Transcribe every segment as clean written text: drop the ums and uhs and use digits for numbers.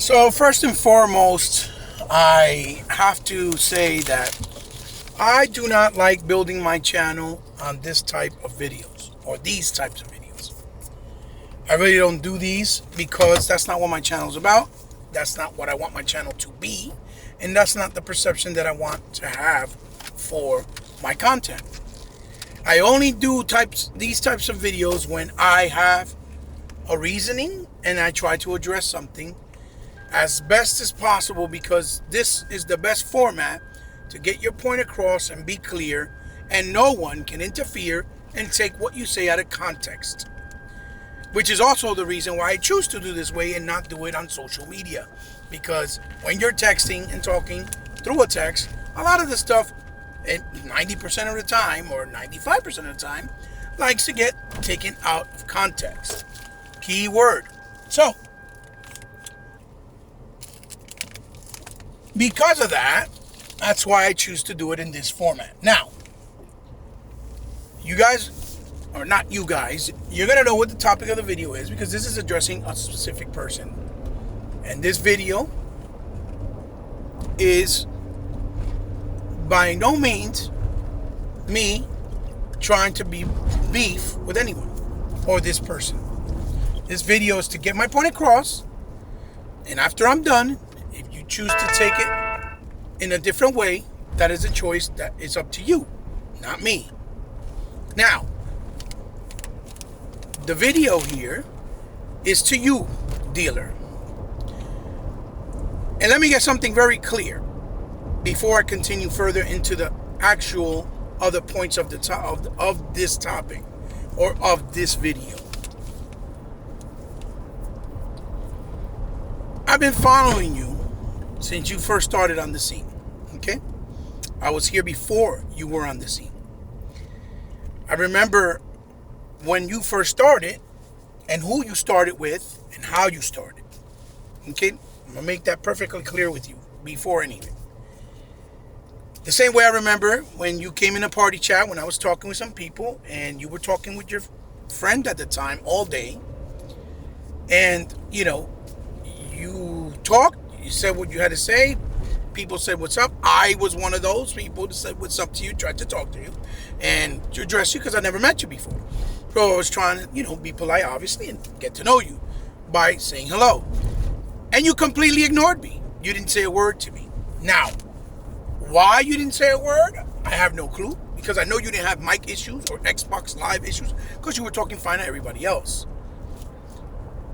So first and foremost, I have to say that I do not like building my channel on this type of videos or these types of videos. I really don't do these because that's not what my channel is about. That's not what I want my channel to be. And that's not the perception that I want to have for my content. I only do these types of videos when I have a reasoning and I try to address something as best as possible, because this is the best format to get your point across and be clear, and no one can interfere and take what you say out of context, which is also the reason why I choose to do this way and not do it on social media. Because when you're texting and talking through a text, a lot of the stuff, 90% of the time or 95% of the time, likes to get taken out of context. Key word. So because of that, that's why I choose to do it in this format. Now, you guys, or not you guys, you're going to know what the topic of the video is, because this is addressing a specific person. And this video is by no means me trying to be beef with anyone or this person. This video is to get my point across, and after I'm done, if you choose to take it in a different way, that is a choice that is up to you, not me. Now, the video here is to you, dealer. And let me get something very clear before I continue further into the actual other points of this topic or of this video. I've been following you since you first started on the scene, okay? I was here before you were on the scene. I remember when you first started and who you started with and how you started, okay? I'm going to make that perfectly clear with you before anything. The same way I remember when you came in a party chat when I was talking with some people and you were talking with your friend at the time all day. And, you talked, you said what you had to say. People said, what's up? I was one of those people that said, what's up to you, tried to talk to you and to address you because I never met you before. So I was trying to, be polite, obviously, and get to know you by saying hello. And you completely ignored me. You didn't say a word to me. Now, why you didn't say a word, I have no clue, because I know you didn't have mic issues or Xbox Live issues because you were talking fine to everybody else.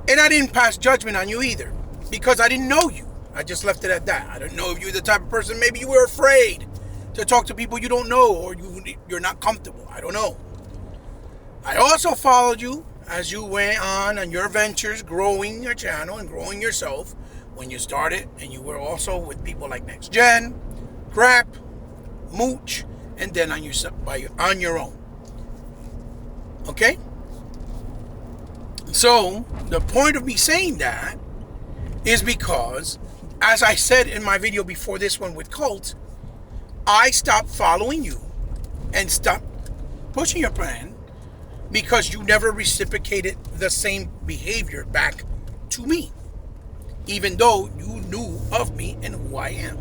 And I didn't pass judgment on you either, because I didn't know you. I just left it at that. I don't know if you're the type of person, maybe you were afraid to talk to people you don't know, or you're not comfortable. I don't know. I also followed you as you went on your ventures, growing your channel and growing yourself when you started, and you were also with people like Next Gen, Crap, Mooch, and then on your own. Okay? So, the point of me saying that is because, as I said in my video before this one with Colt, I stopped following you and stopped pushing your plan because you never reciprocated the same behavior back to me, even though you knew of me and who I am.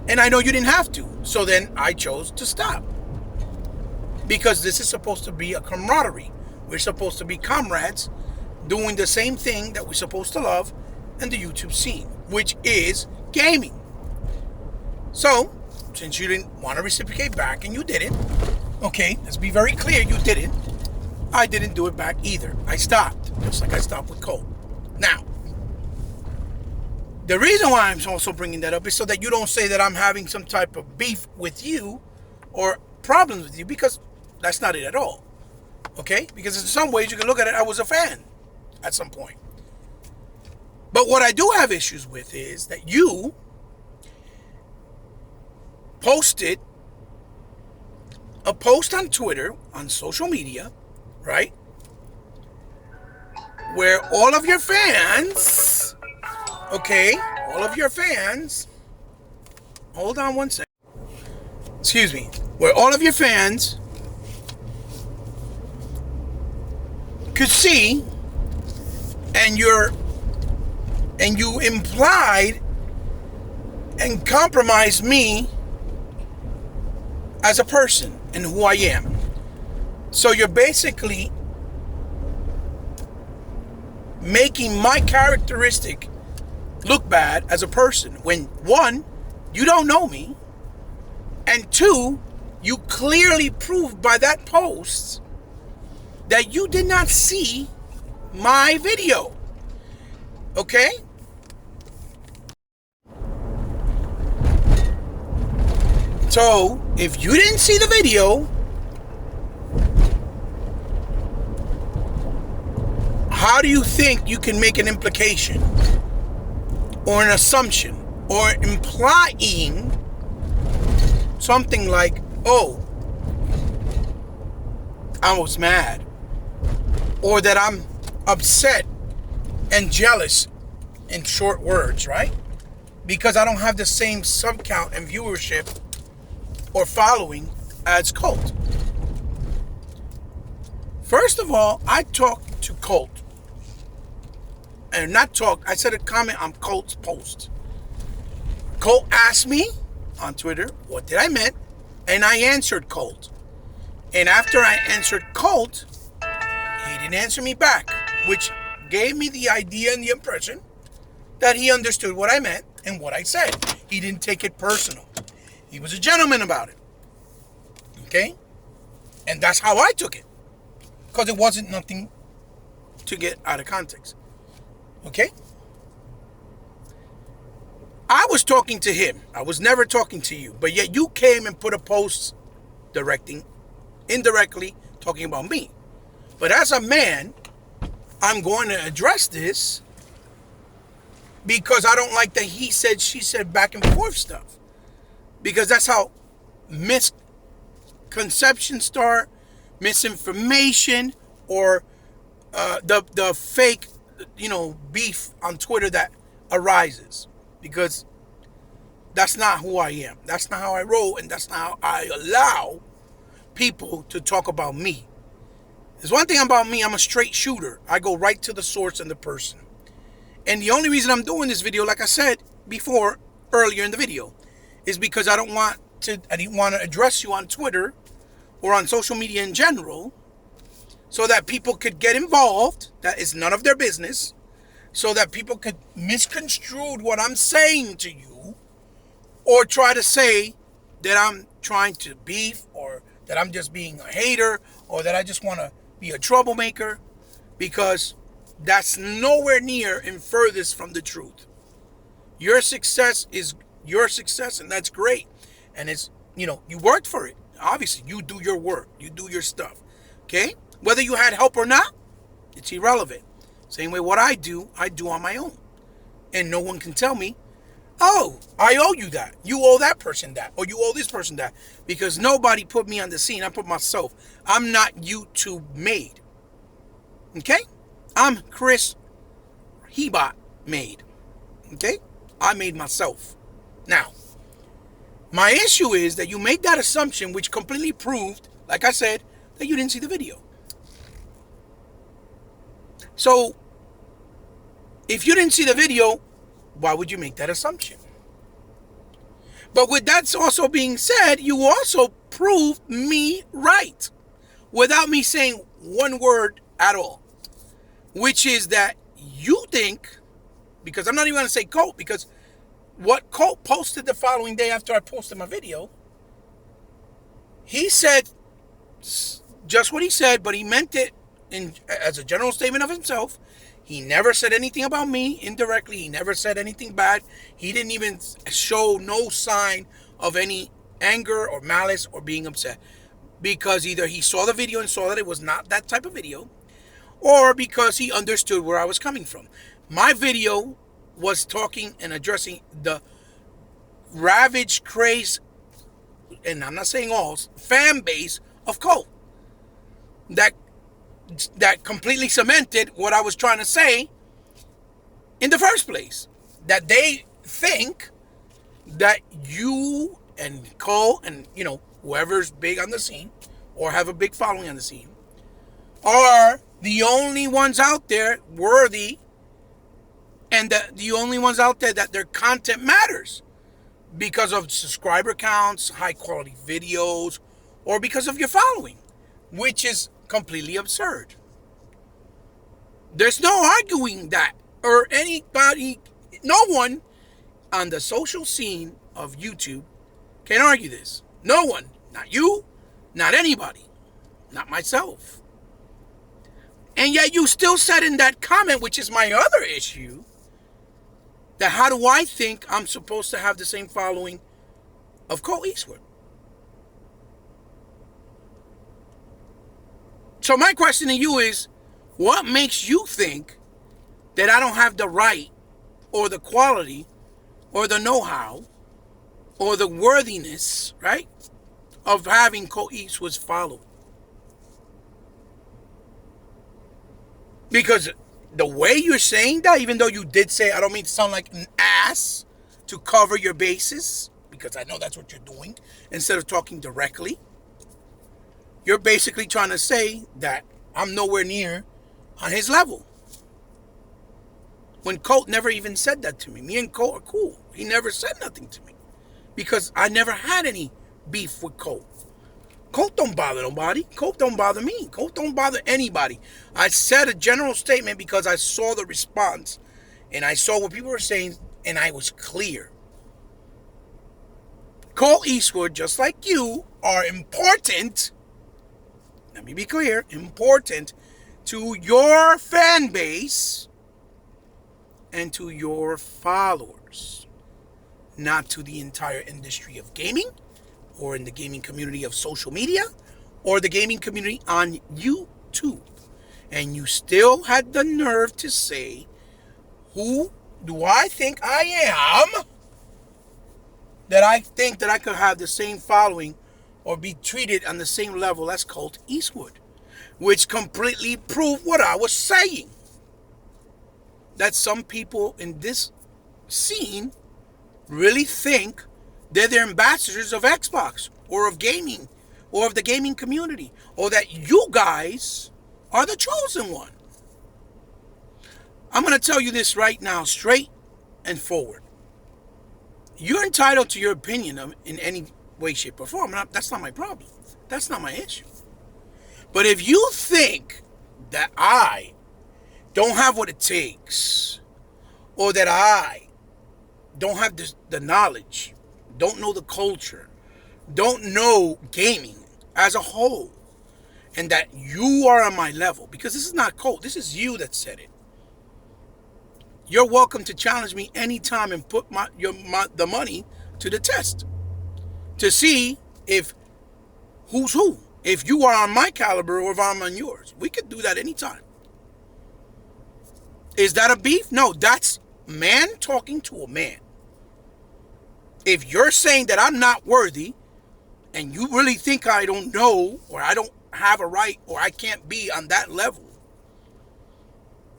And I know you didn't have to, so then I chose to stop. Because this is supposed to be a camaraderie. We're supposed to be comrades doing the same thing that we're supposed to love in the YouTube scene, which is gaming. So, since you didn't want to reciprocate back, and you didn't, okay, let's be very clear, you didn't, I didn't do it back either. I stopped, just like I stopped with Cole. Now, the reason why I'm also bringing that up is so that you don't say that I'm having some type of beef with you or problems with you, because that's not it at all. Okay? Because in some ways you can look at it, I was a fan at some point. But what I do have issues with is that you posted a post on Twitter, on social media, right? Where all of your fans, okay, all of your fans, hold on one second. Excuse me. Where all of your fans could see, and you're And you implied and compromised me as a person and who I am. So you're basically making my characteristic look bad as a person when, one, you don't know me, and two, you clearly proved by that post that you did not see my video. Okay? So, if you didn't see the video, how do you think you can make an implication or an assumption or implying something like, oh, I was mad, or that I'm upset and jealous, in short words, right? Because I don't have the same sub count and viewership or following as Colt. First of all, I talked to Colt. And not talk, I said a comment on Colt's post. Colt asked me on Twitter what did I meant, and I answered Colt. And after I answered Colt, he didn't answer me back, which gave me the idea and the impression that he understood what I meant and what I said. He didn't take it personal. He was a gentleman about it. Okay? And that's how I took it. Because it wasn't nothing to get out of context. Okay? I was talking to him. I was never talking to you. But yet you came and put a post indirectly talking about me. But as a man, I'm going to address this because I don't like the he said, she said back and forth stuff. Because that's how misconceptions start, misinformation, or the fake, beef on Twitter that arises. Because that's not who I am. That's not how I roll, and that's not how I allow people to talk about me. There's one thing about me, I'm a straight shooter. I go right to the source and the person. And the only reason I'm doing this video, like I said before, earlier in the video, is because I didn't want to address you on Twitter or on social media in general so that people could get involved. That is none of their business. So that people could misconstrue what I'm saying to you or try to say that I'm trying to beef or that I'm just being a hater or that I just want to be a troublemaker, because that's nowhere near and furthest from the truth. Your success is your success, and that's great. And it's, you worked for it. Obviously, you do your work. You do your stuff. Okay? Whether you had help or not, it's irrelevant. Same way what I do on my own. And no one can tell me, oh, I owe you that. You owe that person that. Or you owe this person that. Because nobody put me on the scene. I put myself. I'm not YouTube made. Okay? I'm Chris Hebot made. Okay? I made myself. Now, my issue is that you made that assumption, which completely proved, like I said, that you didn't see the video. So, if you didn't see the video, why would you make that assumption? But with that also being said, you also proved me right without me saying one word at all, which is that you think, because I'm not even going to say Colt, because what Colt posted the following day after I posted my video, he said just what he said, but he meant it as a general statement of himself. He never said anything about me indirectly. He never said anything bad. He didn't even show no sign of any anger or malice or being upset, because either he saw the video and saw that it was not that type of video, or because he understood where I was coming from. My video was talking and addressing the ravaged craze, and I'm not saying all, fan base of Colt that completely cemented what I was trying to say in the first place. That they think that you and Cole and, whoever's big on the scene or have a big following on the scene are the only ones out there worthy and the only ones out there that their content matters because of subscriber counts, high quality videos, or because of your following, which is completely absurd. There's no arguing that, or anybody, no one on the social scene of YouTube can argue this. No one. Not you, not anybody, not myself. And yet you still said in that comment, which is my other issue, that how do I think I'm supposed to have the same following of Colt Eastwood? So my question to you is, what makes you think that I don't have the right or the quality or the know-how or the worthiness, right, of having Colt Eastwood's following? Because the way you're saying that, even though you did say, I don't mean to sound like an ass to cover your bases, because I know that's what you're doing, instead of talking directly, you're basically trying to say that I'm nowhere near on his level. When Colt never even said that to me. Me and Colt are cool. He never said nothing to me. Because I never had any beef with Colt. Colt don't bother nobody. Colt don't bother me. Colt don't bother anybody. I said a general statement because I saw the response. And I saw what people were saying. And I was clear. Colt Eastwood, just like you, are important. Let me be clear. Important to your fan base and to your followers. Not to the entire industry of gaming, or in the gaming community of social media, or the gaming community on YouTube. And you still had the nerve to say, who do I think I am, that I think that I could have the same following or be treated on the same level as Colt Eastwood, which completely proved what I was saying. That some people in this scene really think they're the ambassadors of Xbox or of gaming or of the gaming community, or that you guys are the chosen one. I'm going to tell you this right now, straight and forward. You're entitled to your opinion in any way, shape, or form. That's not my problem. That's not my issue. But if you think that I don't have what it takes, or that I don't have the knowledge, don't know the culture, don't know gaming as a whole, and that you are on my level, because this is not Colt, this is you that said it. You're welcome to challenge me anytime and put the money to the test to see if who's who. If you are on my caliber or if I'm on yours. We could do that anytime. Is that a beef? No, that's man talking to a man. If you're saying that I'm not worthy and you really think I don't know, or I don't have a right, or I can't be on that level,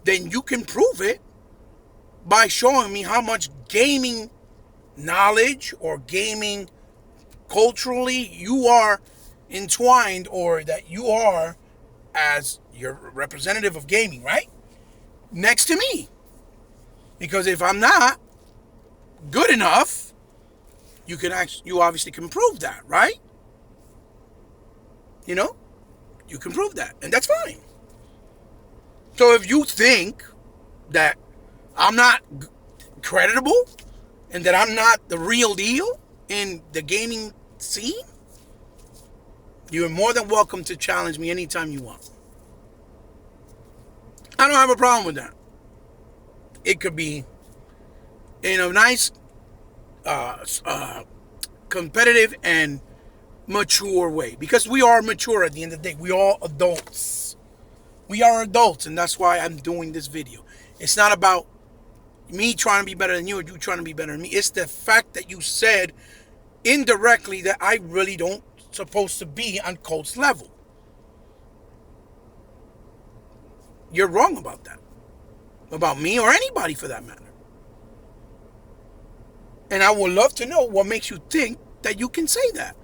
then you can prove it by showing me how much gaming knowledge or gaming culturally you are entwined, or that you are as your representative of gaming, right? Next to me. Because if I'm not good enough, you obviously can prove that, right? You know, you can prove that, and that's fine. So if you think that I'm not creditable and that I'm not the real deal in the gaming scene, you're more than welcome to challenge me anytime you want. I don't have a problem with that. It could be in a nice, competitive and mature way, because we are mature at the end of the day. We are adults. We are adults, and that's why I'm doing this video. It's not about me trying to be better than you or you trying to be better than me. It's the fact that you said indirectly that I really don't supposed to be on Colt's level. You're wrong about that. About me or anybody for that matter. And I would love to know what makes you think that you can say that.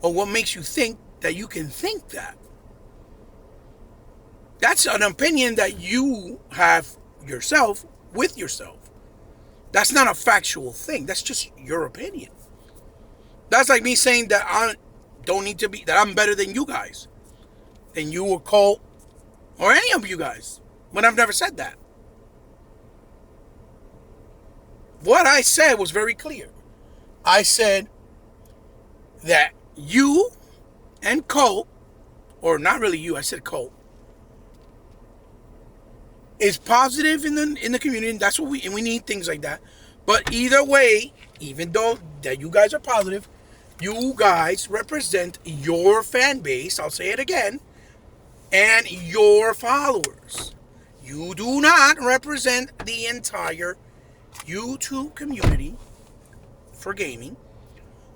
Or what makes you think that you can think that. That's an opinion that you have yourself with yourself. That's not a factual thing. That's just your opinion. That's like me saying that I don't need to be, that I'm better than you guys, than you or Cole, or any of you guys, when I've never said that. What I said was very clear. I said that you and Cole, or not really you, I said Cole, is positive in the community, and that's what we need things like that. But either way, even though that you guys are positive, you guys represent your fan base, I'll say it again, and your followers. You do not represent the entire YouTube community for gaming,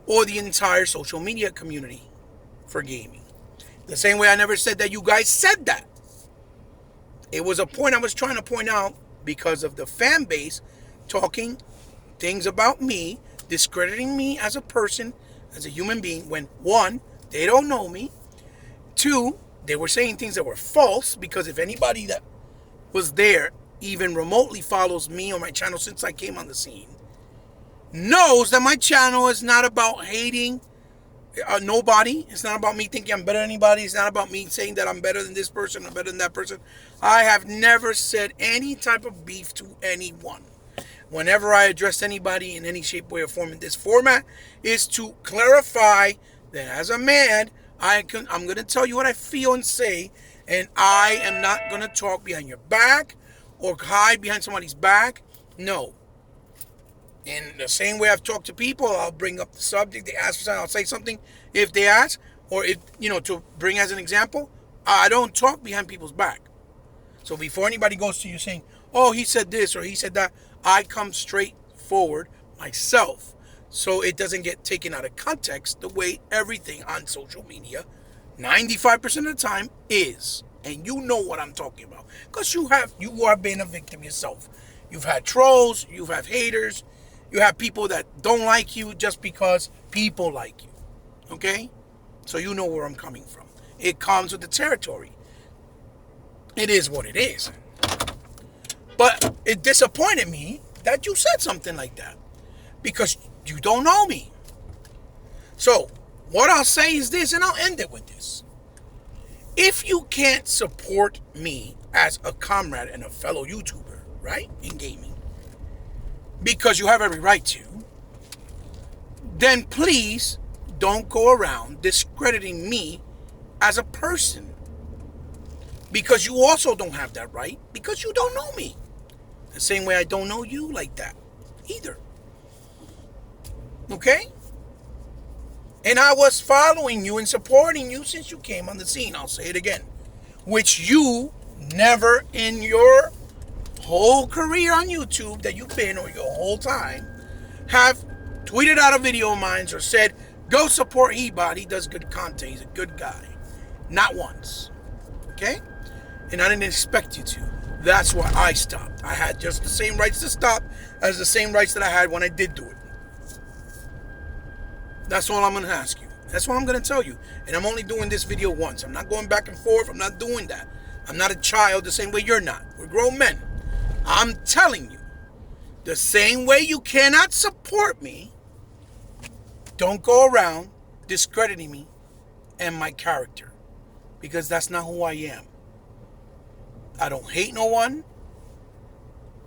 or the entire social media community for gaming. The same way I never said that you guys said that. It was a point I was trying to point out because of the fan base talking things about me, discrediting me as a person, as a human being, when one, they don't know me. Two, they were saying things that were false, because if anybody that was there even remotely follows me or my channel since I came on the scene, knows that my channel is not about hating nobody. It's not about me thinking I'm better than anybody. It's not about me saying that I'm better than this person or better than that person. I have never said any type of beef to anyone. Whenever I address anybody in any shape, way, or form in this format, is to clarify that as a man, I'm going to tell you what I feel and say, and I am not going to talk behind your back or hide behind somebody's back. No. In the same way I've talked to people, I'll bring up the subject, they ask for something, I'll say something if they ask, or if, to bring as an example, I don't talk behind people's back. So before anybody goes to you saying, oh, he said this or he said that, I come straight forward myself, so it doesn't get taken out of context the way everything on social media 95% of the time is. And you know what I'm talking about, because you are being a victim yourself. You've had trolls, you've had haters, you have people that don't like you just because people like you. Okay? So you know where I'm coming from. It comes with the territory. It is what it is. But it disappointed me that you said something like that, because you don't know me. So what I'll say is this, and I'll end it with this. If you can't support me as a comrade and a fellow YouTuber, right, in gaming, because you have every right to, then please don't go around discrediting me as a person, because you also don't have that right, because you don't know me. The same way I don't know you like that either. Okay? And I was following you and supporting you since you came on the scene. I'll say it again. Which you never in your whole career on YouTube that you've been, or your whole time, have tweeted out a video of mine or said, go support He-Bot. He does good content. He's a good guy. Not once. Okay? And I didn't expect you to. That's why I stopped. I had just the same rights to stop as the same rights that I had when I did do it. That's all I'm going to ask you. That's what I'm going to tell you. And I'm only doing this video once. I'm not going back and forth. I'm not doing that. I'm not a child the same way you're not. We're grown men. I'm telling you, the same way you cannot support me, don't go around discrediting me and my character, because that's not who I am. I don't hate no one.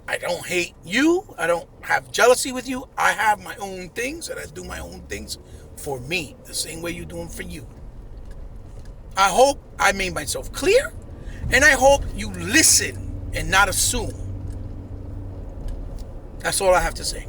I don't hate you. I don't have jealousy with you. I have my own things, and I do my own things for me, the same way you do them for you. I hope I made myself clear, and I hope you listen and not assume. That's all I have to say.